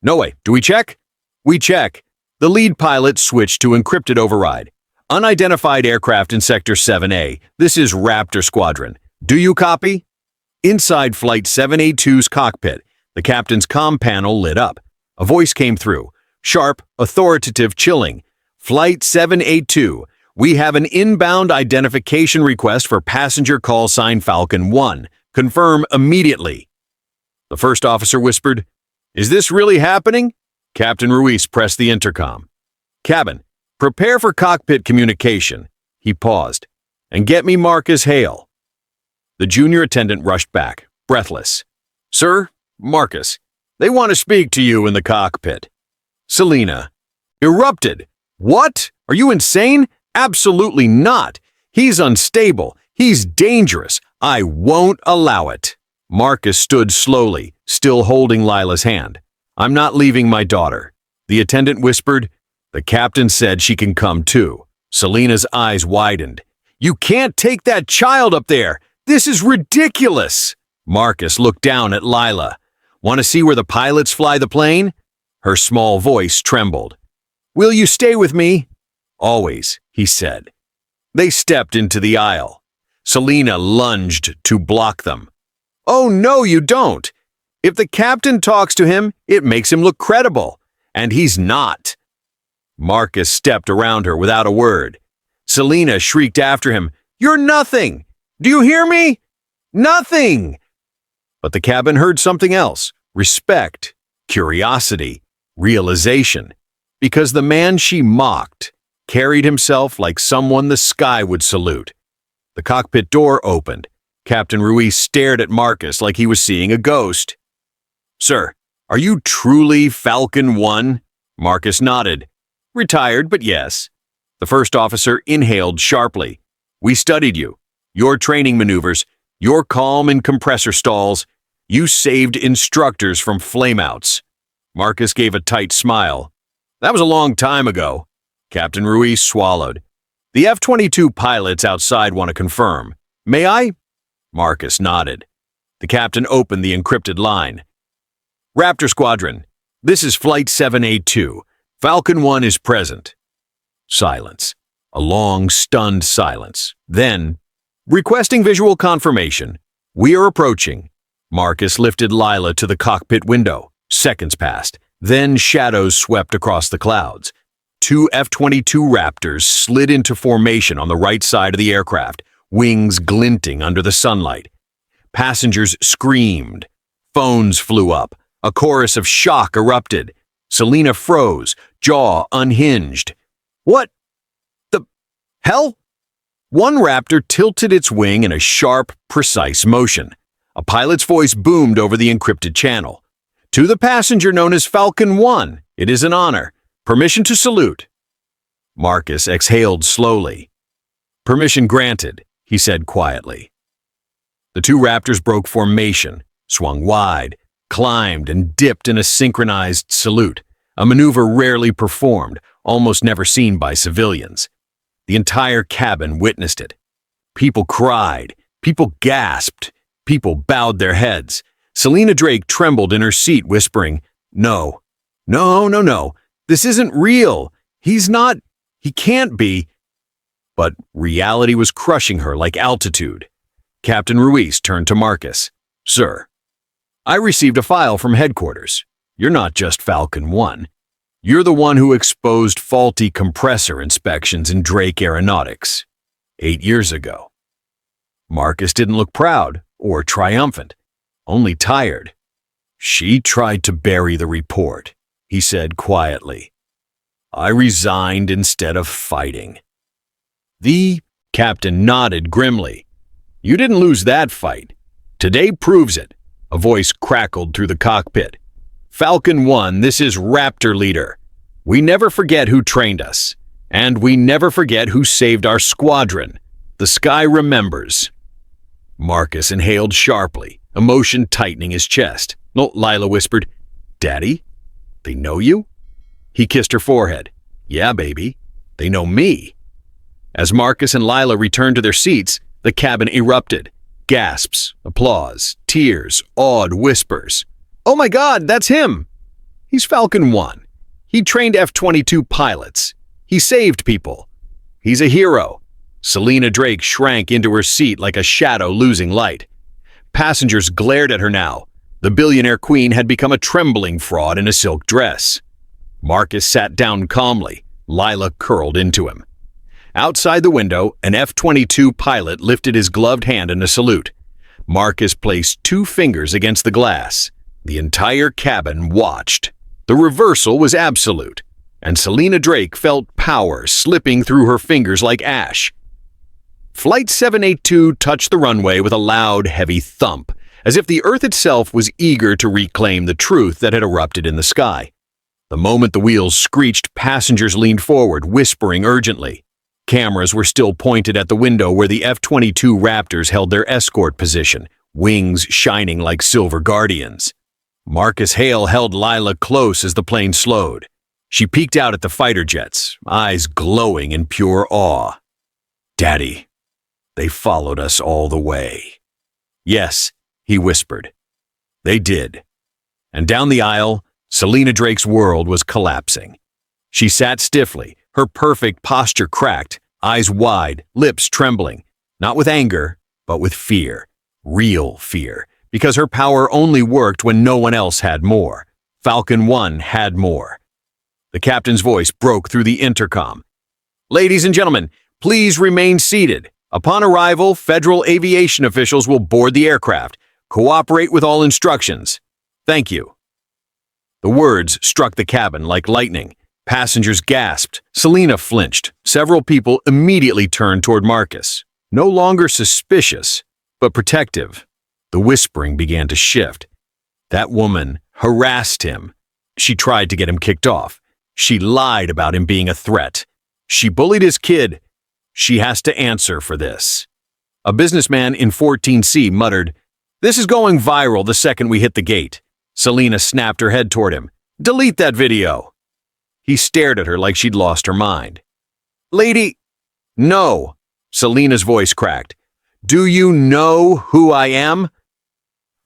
[SPEAKER 1] No way. Do we check? We check. The lead pilot switched to encrypted override. Unidentified aircraft in Sector 7A. This is Raptor Squadron. Do you copy? Inside Flight 782's cockpit, the captain's comm panel lit up. A voice came through. Sharp, authoritative, chilling. Flight 782. We have an inbound identification request for passenger call sign Falcon 1. Confirm immediately. The first officer whispered, Is this really happening? Captain Ruiz pressed the intercom. Cabin, prepare for cockpit communication. He paused. And get me Marcus Hale. The junior attendant rushed back, breathless. Sir, Marcus, they want to speak to you in the cockpit. Selena erupted. What? Are you insane? Absolutely not. He's unstable. He's dangerous. I won't allow it. Marcus stood slowly, still holding Lila's hand. I'm not leaving my daughter. The attendant whispered. The captain said she can come too. Selena's eyes widened. You can't take that child up there. This is ridiculous. Marcus looked down at Lila. Want to see where the pilots fly the plane? Her small voice trembled. Will you stay with me? Always, he said. They stepped into the aisle. Selena lunged to block them. Oh, no, you don't. If the captain talks to him, it makes him look credible. And he's not. Marcus stepped around her without a word. Selena shrieked after him, You're nothing! Do you hear me? Nothing! But the cabin heard something else. Respect, curiosity, realization. Because the man she mocked carried himself like someone the sky would salute. The cockpit door opened. Captain Ruiz stared at Marcus like he was seeing a ghost. Sir, are you truly Falcon 1? Marcus nodded. Retired, but yes. The first officer inhaled sharply. We studied you. Your training maneuvers, your calm in compressor stalls. You saved instructors from flameouts. Marcus gave a tight smile. That was a long time ago. Captain Ruiz swallowed. The F-22 pilots outside want to confirm. May I? Marcus nodded. The captain opened the encrypted line. Raptor Squadron, this is Flight 782. Falcon 1 is present. Silence. A long, stunned silence. Then, requesting visual confirmation. We are approaching. Marcus lifted Lila to the cockpit window. Seconds passed. Then shadows swept across the clouds. Two F-22 Raptors slid into formation on the right side of the aircraft, wings glinting under the sunlight. Passengers screamed. Phones flew up. A chorus of shock erupted. Selena froze, jaw unhinged. What the hell? One Raptor tilted its wing in a sharp, precise motion. A pilot's voice boomed over the encrypted channel. To the passenger known as Falcon 1, it is an honor. Permission to salute. Marcus exhaled slowly. Permission granted, he said quietly. The two Raptors broke formation, swung wide, climbed and dipped in a synchronized salute, a maneuver rarely performed, almost never seen by civilians. The entire cabin witnessed it. People cried, people gasped, people bowed their heads. Selena Drake trembled in her seat, whispering, No, no, no, no, this isn't real. He can't be. But reality was crushing her like altitude. Captain Ruiz turned to Marcus. Sir, I received a file from headquarters. You're not just Falcon 1. You're the one who exposed faulty compressor inspections in Drake Aeronautics 8 years ago. Marcus didn't look proud or triumphant, only tired. She tried to bury the report, he said quietly. I resigned instead of fighting. The captain nodded grimly. You didn't lose that fight. Today proves it. A voice crackled through the cockpit. Falcon 1, this is Raptor Leader. We never forget who trained us, and we never forget who saved our squadron. The sky remembers." Marcus inhaled sharply, emotion tightening his chest. No, Lila whispered, "Daddy, they know you?" He kissed her forehead. "Yeah, baby, they know me." As Marcus and Lila returned to their seats, the cabin erupted. Gasps, applause, tears, awed whispers. "Oh my God, that's him! He's Falcon 1. He trained F-22 pilots. He saved people. He's a hero." Selena Drake shrank into her seat like a shadow losing light. Passengers glared at her now. The billionaire queen had become a trembling fraud in a silk dress. Marcus sat down calmly. Lila curled into him. Outside the window, an F-22 pilot lifted his gloved hand in a salute. Marcus placed 2 fingers against the glass. The entire cabin watched. The reversal was absolute, and Selena Drake felt power slipping through her fingers like ash. Flight 782 touched the runway with a loud, heavy thump, as if the Earth itself was eager to reclaim the truth that had erupted in the sky. The moment the wheels screeched, passengers leaned forward, whispering urgently. Cameras were still pointed at the window where the F-22 Raptors held their escort position, wings shining like silver guardians. Marcus Hale held Lila close as the plane slowed. She peeked out at the fighter jets, eyes glowing in pure awe. "Daddy, they followed us all the way." "Yes," he whispered. "They did." And down the aisle, Selena Drake's world was collapsing. She sat stiffly, her perfect posture cracked, eyes wide, lips trembling, not with anger, but with fear, real fear, because her power only worked when no one else had more. Falcon 1 had more. The captain's voice broke through the intercom. "Ladies and gentlemen, please remain seated. Upon arrival, federal aviation officials will board the aircraft. Cooperate with all instructions. Thank you." The words struck the cabin like lightning. Passengers gasped. Selena flinched. Several people immediately turned toward Marcus. No longer suspicious, but protective. The whispering began to shift. That woman harassed him. She tried to get him kicked off. She lied about him being a threat. She bullied his kid. She has to answer for this. A businessman in 14C muttered, "This is going viral the second we hit the gate." Selena snapped her head toward him. "Delete that video." He stared at her like she'd lost her mind. "Lady—" "No," Selena's voice cracked. "Do you know who I am?"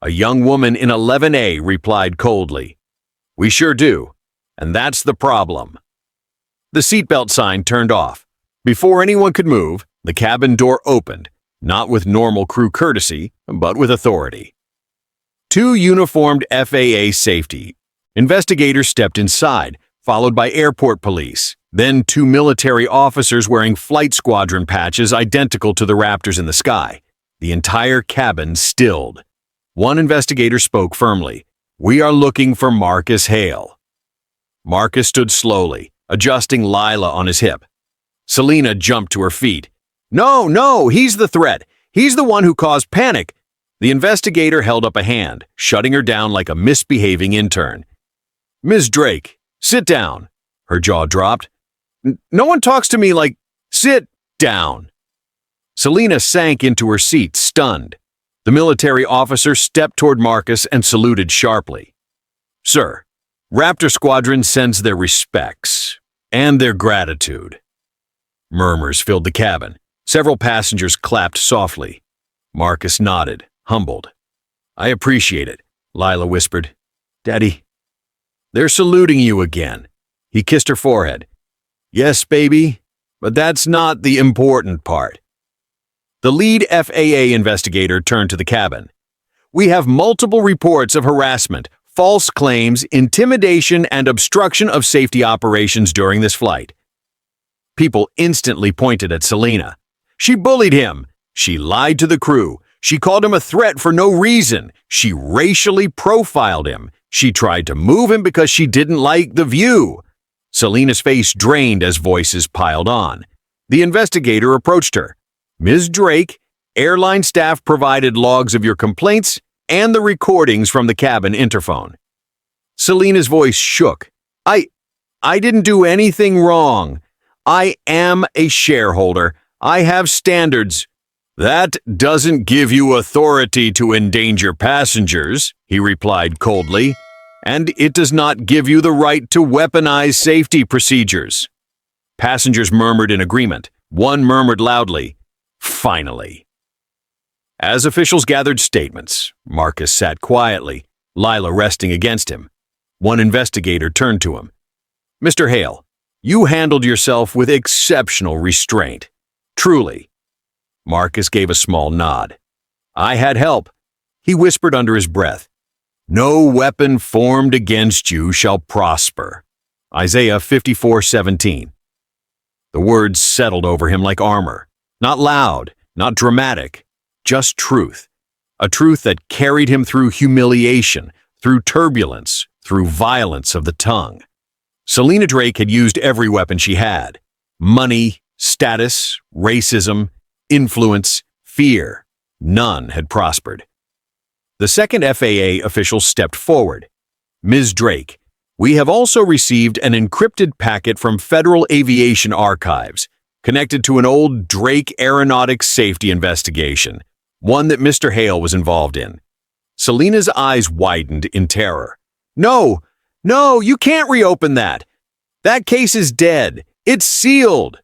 [SPEAKER 1] A young woman in 11A replied coldly, "We sure do, and that's the problem." The seatbelt sign turned off. Before anyone could move, the cabin door opened, not with normal crew courtesy, but with authority. 2 uniformed FAA safety investigators stepped inside, followed by airport police, then 2 military officers wearing flight squadron patches identical to the Raptors in the sky. The entire cabin stilled. One investigator spoke firmly, "We are looking for Marcus Hale." Marcus stood slowly, adjusting Lila on his hip. Selena jumped to her feet. No, he's the threat. He's the one who caused panic." The investigator held up a hand, shutting her down like a misbehaving intern. "Ms. Drake, sit down." Her jaw dropped. "No one talks to me like, sit down." Selena sank into her seat, stunned. The military officer stepped toward Marcus and saluted sharply. "Sir, Raptor Squadron sends their respects and their gratitude." Murmurs filled the cabin. Several passengers clapped softly. Marcus nodded, humbled. "I appreciate it," Lila whispered. "Daddy, they're saluting you again." He kissed her forehead. "Yes, baby, but that's not the important part." The lead FAA investigator turned to the cabin. "We have multiple reports of harassment, false claims, intimidation, and obstruction of safety operations during this flight." People instantly pointed at Selena. She bullied him. She lied to the crew. She called him a threat for no reason. She racially profiled him. She tried to move him because she didn't like the view. Selena's face drained as voices piled on. The investigator approached her. "Ms. Drake, airline staff provided logs of your complaints and the recordings from the cabin interphone." Selena's voice shook. I didn't do anything wrong. I am a shareholder. I have standards. That doesn't give you authority to endanger passengers, he replied coldly, and it does not give you the right to weaponize safety procedures. Passengers murmured in agreement. One murmured loudly, "Finally." As officials gathered statements, Marcus sat quietly, Lila resting against him. One investigator turned to him. "Mr. Hale, you handled yourself with exceptional restraint. Truly." Marcus gave a small nod. "I had help," he whispered under his breath. "No weapon formed against you shall prosper." Isaiah 54:17. The words settled over him like armor. Not loud, not dramatic, just truth. A truth that carried him through humiliation, through turbulence, through violence of the tongue. Selena Drake had used every weapon she had. Money, status, racism, influence, fear. None had prospered. The second FAA official stepped forward. "Ms. Drake, we have also received an encrypted packet from Federal Aviation Archives connected to an old Drake aeronautics safety investigation, one that Mr. Hale was involved in." Selena's eyes widened in terror. "No, no, you can't reopen that. That case is dead. It's sealed."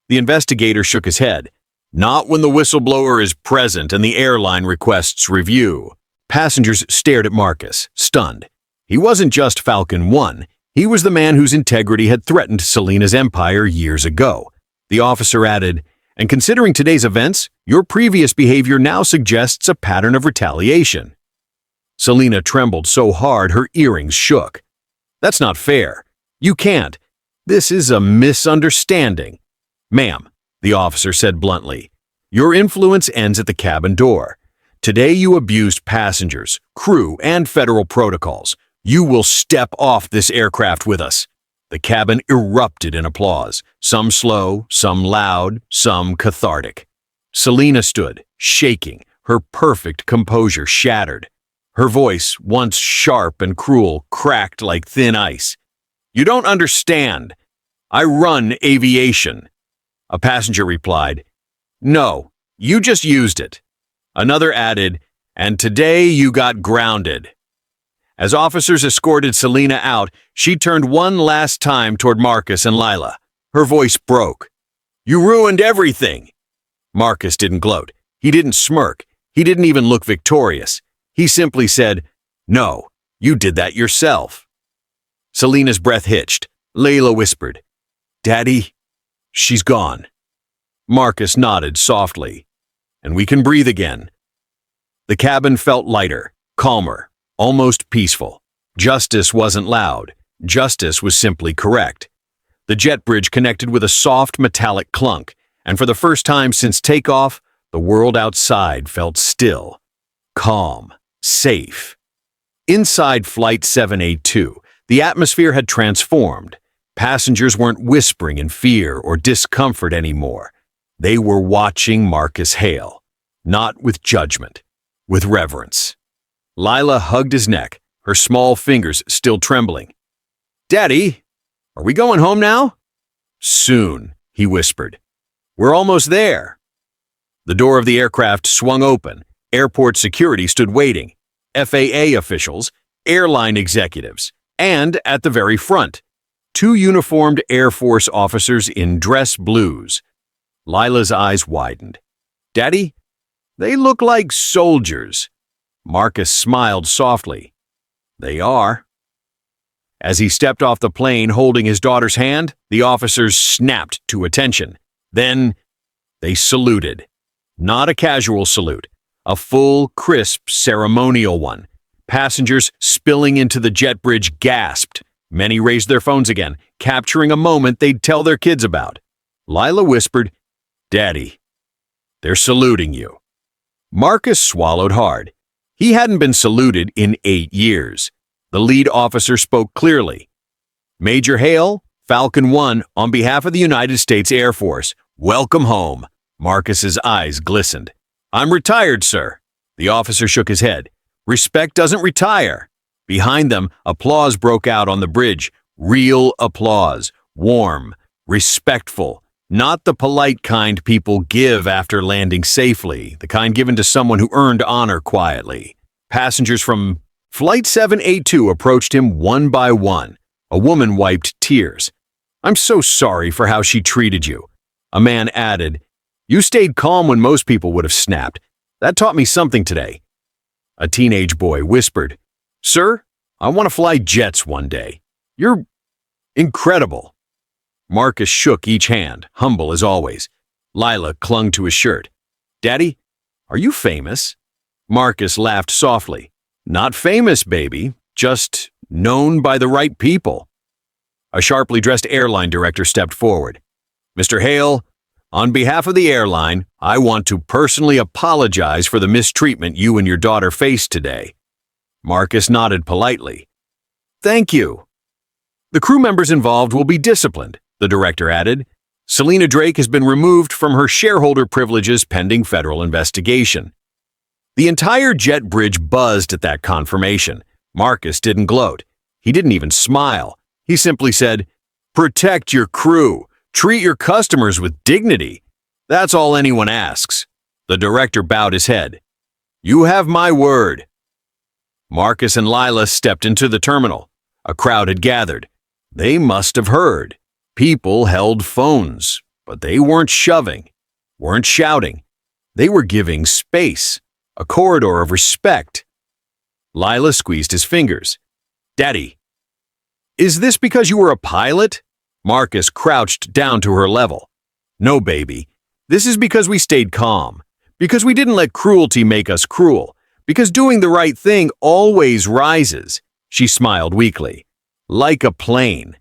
[SPEAKER 1] The investigator shook his head. "Not when the whistleblower is present and the airline requests review." Passengers stared at Marcus, stunned. He wasn't just Falcon 1. He was the man whose integrity had threatened Selena's empire years ago. The officer added, "And considering today's events, your previous behavior now suggests a pattern of retaliation." Selena trembled so hard her earrings shook. "That's not fair. You can't. This is a misunderstanding." "Ma'am," the officer said bluntly, "your influence ends at the cabin door. Today you abused passengers, crew, and federal protocols. You will step off this aircraft with us." The cabin erupted in applause, some slow, some loud, some cathartic. Selena stood, shaking, her perfect composure shattered. Her voice, once sharp and cruel, cracked like thin ice. "You don't understand. I run aviation." A passenger replied, "No, you just used it." Another added, "And today you got grounded." As officers escorted Selena out, she turned one last time toward Marcus and Lila. Her voice broke. "You ruined everything." Marcus didn't gloat. He didn't smirk. He didn't even look victorious. He simply said, "No, you did that yourself." Selena's breath hitched. Lila whispered, "Daddy, she's gone." Marcus nodded softly. "And we can breathe again." The cabin felt lighter, calmer, almost peaceful. Justice wasn't loud. Justice was simply correct. The jet bridge connected with a soft metallic clunk, and for the first time since takeoff, the world outside felt still, calm, safe. Inside Flight 782, the atmosphere had transformed. Passengers weren't whispering in fear or discomfort anymore. They were watching Marcus Hale, not with judgment, with reverence. Lila hugged his neck, her small fingers still trembling. "Daddy, are we going home now?" "Soon," he whispered. "We're almost there." The door of the aircraft swung open. Airport security stood waiting. FAA officials, airline executives, and at the very front, two uniformed Air Force officers in dress blues. Lila's eyes widened. "Daddy, they look like soldiers." Marcus smiled softly. "They are." As he stepped off the plane holding his daughter's hand, the officers snapped to attention. Then they saluted. Not a casual salute, a full, crisp, ceremonial one. Passengers spilling into the jet bridge gasped. Many raised their phones again, capturing a moment they'd tell their kids about. Lila whispered, "Daddy, they're saluting you." Marcus swallowed hard. He hadn't been saluted in 8 years. The lead officer spoke clearly. "Major Hale, Falcon 1, on behalf of the United States Air Force, welcome home." Marcus's eyes glistened. "I'm retired, sir." The officer shook his head. "Respect doesn't retire." Behind them, applause broke out on the bridge. Real applause, warm, respectful, not the polite kind people give after landing safely, the kind given to someone who earned honor quietly. Passengers from Flight 782 approached him one by one. A woman wiped tears. "I'm so sorry for how she treated you." A man added, "You stayed calm when most people would have snapped. That taught me something today." A teenage boy whispered, "Sir, I want to fly jets one day. You're incredible." Marcus shook each hand, humble as always. Lila clung to his shirt. "Daddy, are you famous?" Marcus laughed softly. "Not famous, baby, just known by the right people." A sharply dressed airline director stepped forward. "Mr. Hale, on behalf of the airline, I want to personally apologize for the mistreatment you and your daughter faced today." Marcus nodded politely. "Thank you." "The crew members involved will be disciplined," the director added. "Selena Drake has been removed from her shareholder privileges pending federal investigation." The entire jet bridge buzzed at that confirmation. Marcus didn't gloat. He didn't even smile. He simply said, "Protect your crew. Treat your customers with dignity. That's all anyone asks." The director bowed his head. "You have my word." Marcus and Lila stepped into the terminal. A crowd had gathered. They must have heard. People held phones, but they weren't shoving, weren't shouting. They were giving space, a corridor of respect. Lila squeezed his fingers. "Daddy, is this because you were a pilot?" Marcus crouched down to her level. "No, baby. This is because we stayed calm. Because we didn't let cruelty make us cruel. Because doing the right thing always rises." She smiled weakly. "Like a plane."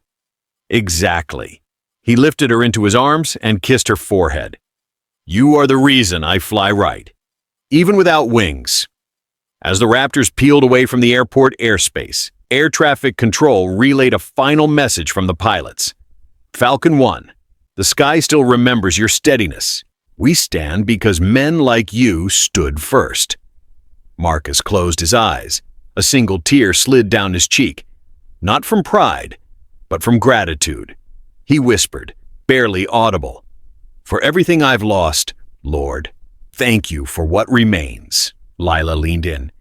[SPEAKER 1] "Exactly." He lifted her into his arms and kissed her forehead. "You are the reason I fly right, even without wings." As the Raptors peeled away from the airport airspace, air traffic control relayed a final message from the pilots. "Falcon 1, the sky still remembers your steadiness. We stand because men like you stood first." Marcus closed his eyes. A single tear slid down his cheek, not from pride, but from gratitude. He whispered, barely audible, "For everything I've lost, Lord, thank you for what remains." Lila leaned in.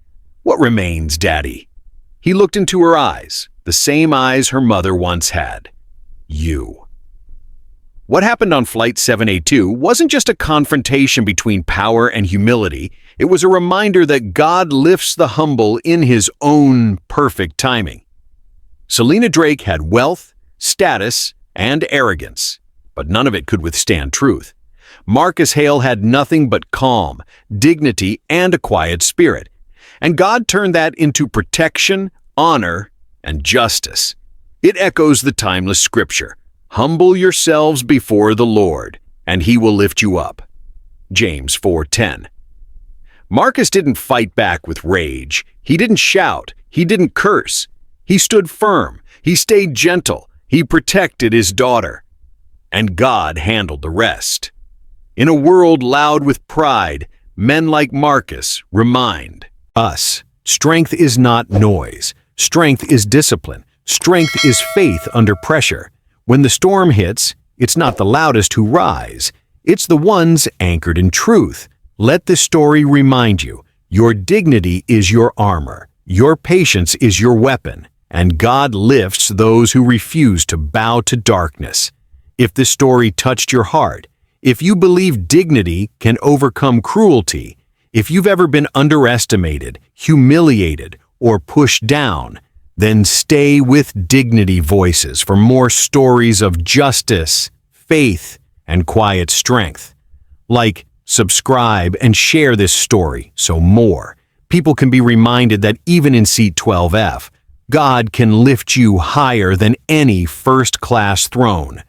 [SPEAKER 1] "What remains, Daddy?" He looked into her eyes, the same eyes her mother once had. "You." What happened on Flight 782 wasn't just a confrontation between power and humility. It was a reminder that God lifts the humble in His own perfect timing. Selena Drake had wealth, status, and arrogance, but none of it could withstand truth. Marcus Hale had nothing but calm, dignity, and a quiet spirit. And God turned that into protection, honor, and justice. It echoes the timeless scripture, "Humble yourselves before the Lord, and He will lift you up." James 4:10. Marcus didn't fight back with rage. He didn't shout. He didn't curse. He stood firm. He stayed gentle. He protected his daughter. And God handled the rest. In a world loud with pride, men like Marcus remind us, strength is not noise. Strength is discipline. Strength is faith under pressure. When the storm hits, it's not the loudest who rise. It's the ones anchored in truth. Let this story remind you, your dignity is your armor. Your patience is your weapon. And God lifts those who refuse to bow to darkness. If this story touched your heart, if you believe dignity can overcome cruelty, if you've ever been underestimated, humiliated, or pushed down, then stay with Dignity Voices for more stories of justice, faith, and quiet strength. Like, subscribe, and share this story so more people can be reminded that even in Seat 12F, God can lift you higher than any first-class throne.